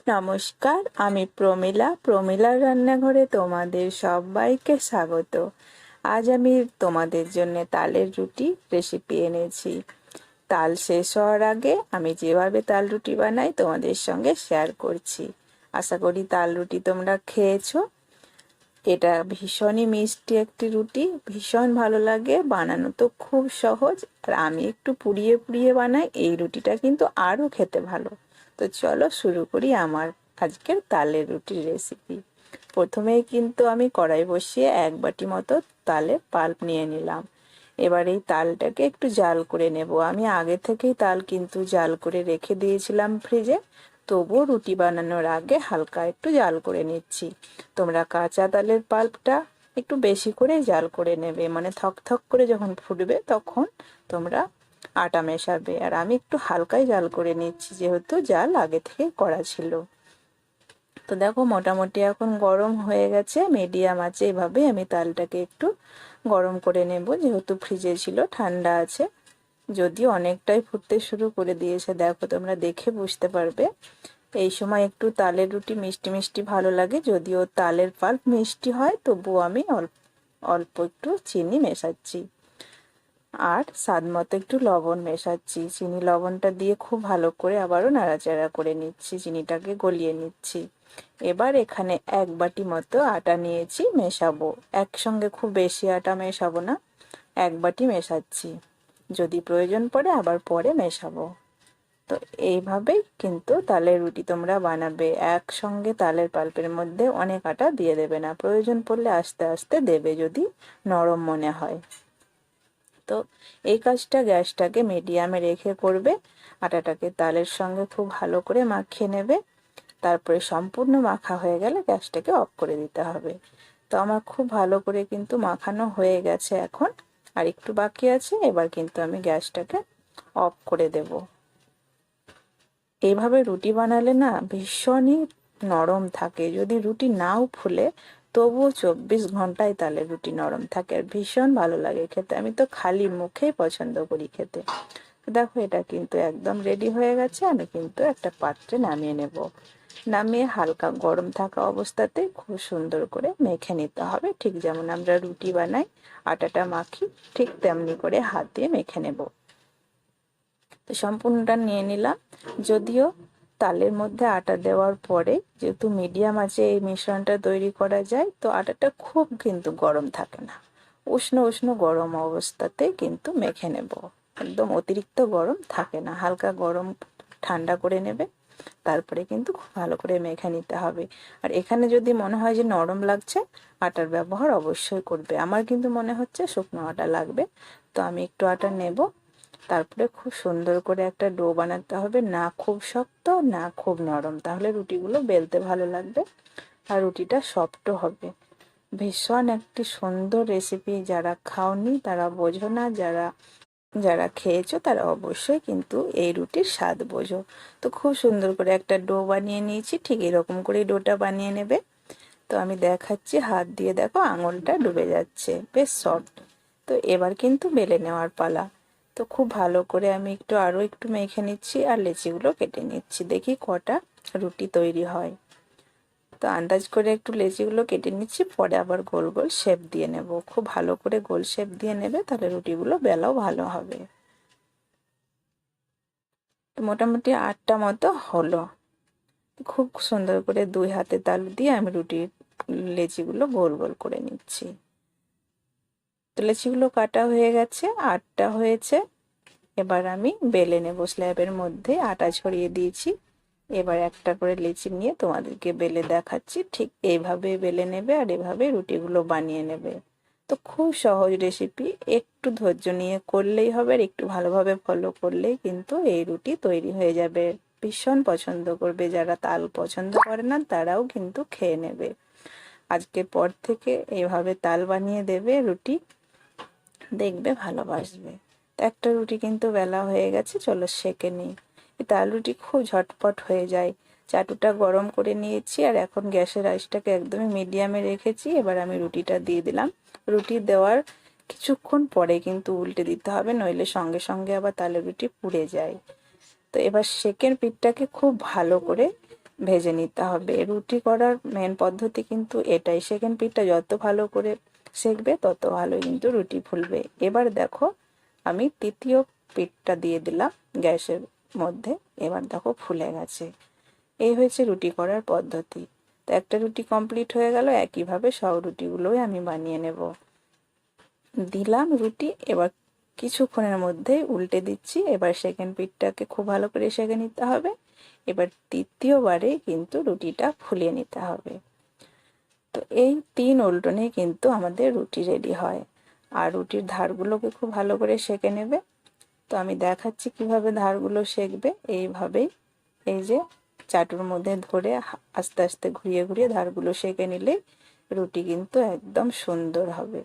নমস্কার, আমি প্রমিলার রান্নাঘরে তোমাদের সবাইকে স্বাগত। আজ আমি তোমাদের জন্য তালের রুটি রেসিপি এনেছি। তাল শেষ হওয়ার আগে আমি যেভাবে তাল রুটি বানাই তোমাদের সঙ্গে শেয়ার করছি। আশা করি তাল রুটি তোমরা খেয়েছো। এটা ভীষণই মিষ্টি একটি রুটি, ভীষণ ভালো লাগে, বানানো তো খুব সহজ। আর আমি একটু পুড়িয়ে পুড়িয়ে বানাই, এই রুটিটা কিন্তু আরও খেতে ভালো। তো চলো শুরু করি আমার আজকের তালের রুটির রেসিপি। প্রথমেই কিন্তু আমি কড়াই বসিয়ে 1 বাটি মতো তালের পাল্প নিয়ে নিলাম। এবার এই তালটাকে একটু জাল করে নেব। আমি আগে থেকেই তাল কিন্তু জাল করে রেখে দিয়েছিলাম ফ্রিজে, তবুও রুটি বানানোর আগে হালকা একটু জাল করে নিচ্ছি। তোমরা কাঁচা তালের পাল্পটা একটু বেশি করে জাল করে নেবে, মানে থকথক করে যখন ফুটবে তখন তোমরা আটা মেশাবে। আর আমি একটু হালকাই জাল করে নিচ্ছি, যেহেতু জাল আগে থেকে করা ছিল। তো দেখো মোটামুটি এখন গরম হয়ে গেছে। মিডিয়াম আছে, এভাবে আমি তালটাকে একটু গরম করে নেব, যেহেতু ফ্রিজে ছিল, ঠান্ডা আছে। যদিও অনেকটাই ফুটতে শুরু করে দিয়েছে, দেখো তোমরা দেখে বুঝতে পারবে। এই সময় একটু তালের রুটি মিষ্টি মিষ্টি ভালো লাগে, যদিও তালের পাল্প মিষ্টি হয়, তবুও আমি অল্প অল্প একটু চিনি মেশাচ্ছি আর স্বাদ মতো একটু লবণ মেশাচ্ছি। চিনি লবণটা দিয়ে খুব ভালো করে আবারও নাড়াচাড়া করে নিচ্ছি, চিনিটাকে গলিয়ে নিচ্ছি। এবার এখানে 1 বাটি মতো আটা নিয়েছি, মেশাবো। একসঙ্গে খুব বেশি আটা মেশাবো না, 1 বাটি মেশাচ্ছি। যদি প্রয়োজন পড়ে আবার পরে মেশাবো। তো এইভাবেই কিন্তু তালের রুটি তোমরা বানাবে। একসঙ্গে তালের পাল্পের মধ্যে অনেক আটা দিয়ে দেবে না, প্রয়োজন পড়লে আস্তে আস্তে দেবে যদি নরম মনে হয়। তো এই কাজটা গ্যাসটাকে মিডিয়ামে রেখে করবে। আটাটাকে তালের সঙ্গে খুব ভালো করে মাখিয়ে নেবে। তারপরে সম্পূর্ণ মাখা হয়ে গেলে গ্যাসটাকে অফ করে দিতে হবে। তো আমার খুব ভালো করে কিন্তু মাখানো হয়ে গেছে এখন, আর একটু বাকি আছে। এবার কিন্তু আমি গ্যাসটাকে অফ করে দেব। এইভাবে রুটি বানালে না ভীষণই নরম থাকে। যদি রুটি নাও ফুলে তবুও 24 ঘন্টায় তালের রুটি নরম থাকে, আর ভীষণ ভালো লাগে খেতে। আমি তো খালি মুখেই পছন্দ করি খেতে। দেখো এটা কিন্তু একদম রেডি হয়ে গেছে। আমি কিন্তু একটা পাত্রে নামিয়ে নেব। নামিয়ে হালকা গরম থাকা অবস্থাতে খুব সুন্দর করে মেখে নিতে হবে। ঠিক যেমন আমরা রুটি বানাই, আটাটা মাখি, ঠিক তেমনি করে হাত দিয়ে মেখে নেব। তো সম্পূর্ণটা নিয়ে নিলাম। যদিও তালের মধ্যে আটা দেওয়ার পরে যেহেতু মিডিয়াম আছে এই মিশ্রণটা তৈরি করা যায়, তো আটাটা খুব কিন্তু গরম থাকে না, উষ্ণ উষ্ণ গরম অবস্থাতে কিন্তু মেখে নেব। একদম অতিরিক্ত গরম থাকে না, হালকা গরম ঠান্ডা করে নেবে, তারপরে কিন্তু খুব ভালো করে মেখে নিতে হবে। আর এখানে যদি মনে হয় যে নরম লাগছে, আটার ব্যবহার অবশ্যই করবে। আমার কিন্তু মনে হচ্ছে শুকনো আটা লাগবে, তো আমি একটু আটা নেব। তারপরে খুব সুন্দর করে একটা ডো বানাতে হবে, না খুব শক্ত না খুব নরম, তাহলে রুটিগুলো বেলতে ভালো লাগবে আর রুটিটা সফটও হবে। ভীষণ একটি সুন্দর রেসিপি, যারা খাওনি তারা বোঝো না, যারা যারা খেয়েছো তারা অবশ্যই কিন্তু এই রুটির স্বাদ বোঝো। তো খুব সুন্দর করে একটা ডো বানিয়ে নিয়েছি, ঠিক এরকম করে ডোটা বানিয়ে নেবে। তো আমি দেখাচ্ছি, হাত দিয়ে দেখো আঙুলটা ডুবে যাচ্ছে, বেশ সফট। তো এবার কিন্তু বেলে নেওয়ার পালা। তো খুব ভালো করে আমি আরও একটু মেখে নিচ্ছি আর লেচিগুলো কেটে নিচ্ছি, দেখি কটা রুটি তৈরি হয়। তো আন্দাজ করে একটু লেচিগুলো কেটে নিচ্ছি, পরে আবার গোল গোল শেপ দিয়ে নেব। খুব ভালো করে গোল শেপ দিয়ে নেবে, তাহলে রুটিগুলো বেলাও ভালো হবে। তো মোটামুটি 8টা মতো হলো। খুব সুন্দর করে 2 হাতে তালু দিয়ে আমি রুটির লেচিগুলো গোল গোল করে নিচ্ছি। তো লেচিগুলো কাটা হয়ে গেছে, 8টা হয়েছে। এবার আমি বেলে নেব। স্ল্যাবের মধ্যে আটা ছড়িয়ে দিয়েছি। এবার একটা করে লেচি নিয়ে তোমাদেরকে বেলে দেখাচ্ছি। ঠিক এইভাবে বেলে নেবে আর এভাবে রুটিগুলো বানিয়ে নেবে। তো খুব সহজ রেসিপি, একটু ধৈর্য নিয়ে করলেই হবে, আর একটু ভালোভাবে ফলো করলেই কিন্তু এই রুটি তৈরি হয়ে যাবে। ভীষণ পছন্দ করবে, যারা তাল পছন্দ করে না তারাও কিন্তু খেয়ে নেবে। আজকের পর থেকে এইভাবে তাল বানিয়ে দেবে রুটি, দেখবে ভালোবাসবে। তো একটা রুটি কিন্তু বেলা হয়ে গেছে, চলো সেঁকে নিই। এই তাল রুটি খুব ঝটপট হয়ে যায়। চাটুটা গরম করে নিয়েছি আর এখন গ্যাসের আঁচটাকে একদমই মিডিয়ামে রেখেছি। এবার আমি রুটিটা দিয়ে দিলাম। রুটি দেওয়ার কিছুক্ষণ পরে কিন্তু উল্টে দিতে হবে, নইলে সঙ্গে সঙ্গে আবার তালের রুটি পুড়ে যায়। তো এবার সেকের পিঠটাকে খুব ভালো করে ভেজে নিতে হবে। রুটি করার মেন পদ্ধতি কিন্তু এটাই। সেকেন্ড পিঠটা যত ভালো করে সেকবে তত ভালো কিন্তু রুটি ফুলবে। এবার দেখো আমি তৃতীয় পিঠটা দিয়ে দিলাম গ্যাসের মধ্যে। এবার দেখো ফুলে গেছে। এই হয়েছে রুটি করার পদ্ধতি। তো একটা রুটি কমপ্লিট হয়ে গেল। একইভাবে সব রুটিগুলোই আমি বানিয়ে নেব। দিলাম রুটি, এবার কিছুক্ষণের মধ্যেই উল্টে দিচ্ছি। এবার সেকেন্ড পিঠটাকে খুব ভালো করে সেঁকে নিতে হবে। এবার তৃতীয়বারে কিন্তু রুটিটা ফুলিয়ে নিতে হবে। তো এই 3 উল্টনেই কিন্তু আমাদের রুটি রেডি হয়। আর রুটির ধারগুলোকে খুব ভালো করে সেঁকে নেবে। তো আমি দেখাচ্ছি কিভাবে ধারগুলো সেঁকবে। এইভাবেই এই যে চাটুর মধ্যে ধরে আস্তে আস্তে ঘুরিয়ে ঘুরিয়ে ধারগুলো সেঁকে নিলেই রুটি কিন্তু একদম সুন্দর হবে।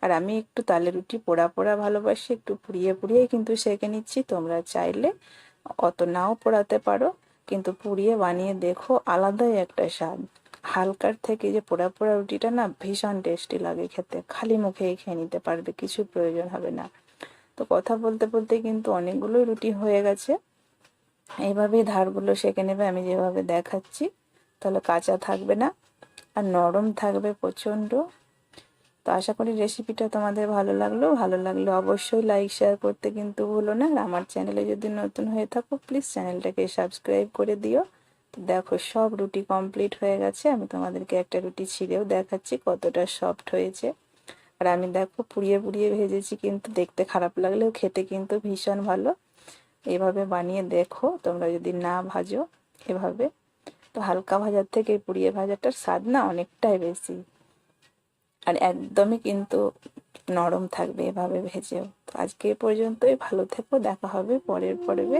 আর আমি একটু তালের রুটি পোড়া পোড়া ভালোবাসি, একটু পুড়িয়ে পুড়িয়েই কিন্তু সেঁকে নিচ্ছি। তোমরা চাইলে অত নাও পোড়াতে পারো, কিন্তু পুড়িয়ে বানিয়ে দেখো, আলাদাই একটা স্বাদ। হালকার থেকে যে পোড়া পোড়া রুটিটা না ভীষণ টেস্টি লাগে খেতে। খালি মুখেই খেয়ে নিতে পারবে, কিছু প্রয়োজন হবে না। তো কথা বলতে বলতে কিন্তু অনেকগুলোই রুটি হয়ে গেছে। এইভাবেই ধারগুলো সেঁকে নেবে আমি যেভাবে দেখাচ্ছি, তাহলে কাঁচা থাকবে না আর নরম থাকবে প্রচণ্ড। তো আশা করি রেসিপিটা তোমাদের ভালো লাগলে অবশ্যই লাইক শেয়ার করতে কিন্তু ভুলো না। আর আমার চ্যানেলে যদি নতুন হয়ে থাকো প্লিজ চ্যানেলটাকে সাবস্ক্রাইব করে দিও। তো দেখো সব রুটি কমপ্লিট হয়ে গেছে। আমি তোমাদেরকে একটা রুটি ছিঁড়েও দেখাচ্ছি কতটা সফট হয়েছে। আর আমি দেখো পুড়িয়ে পুড়িয়ে ভেজেছি, কিন্তু দেখতে খারাপ লাগলেও খেতে কিন্তু ভীষণ ভালো। এভাবে বানিয়ে দেখো তোমরা যদি না ভাজো এভাবে। তো হালকা ভাজার থেকে পুড়িয়ে ভাজাটার স্বাদ না অনেকটাই বেশি। আর একদমই কিন্তু নরম থাকবে এভাবে ভেজেও। তো আজকে এ পর্যন্তই। ভালো থেকো, দেখা হবে পরের পর্বে।